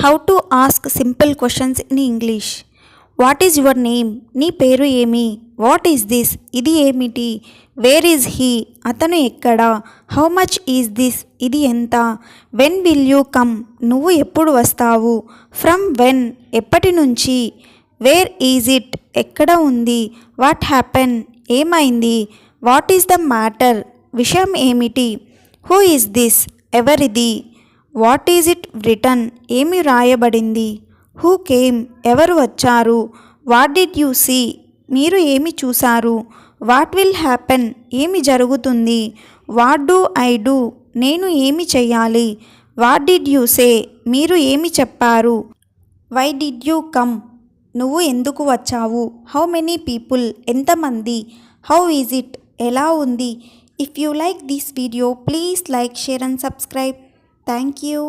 How to ask simple questions in English. What is your name? నీ పేరు ఏమి? What is this? ఇది ఏమిటి? Where is he? అతను ఎక్కడ? How much is this? ఇది ఎంత? When will you come? నువ్వు ఎప్పుడు వస్తావు? From when? ఎప్పటి నుంచి? Where is it? ఎక్కడ ఉంది? What happened? ఏమైంది? What is the matter? విషయం ఏమిటి? Who is this? ఎవరిది? What is it return? ఏమి రాయబడింది? Who came? ఎవరు వచ్చారు? What did you see? మీరు ఏమి చూశారు? What will happen? ఏమి జరుగుతుంది? What do I do? నేను ఏమి చెయ్యాలి? What did you say? మీరు ఏమి చెప్పారు? Why did you come? నువ్వు ఎందుకు వచ్చావు? How many people? ఎంతమంది? How is it? ఎలా ఉంది? If you like this video please like, share and subscribe. Thank you.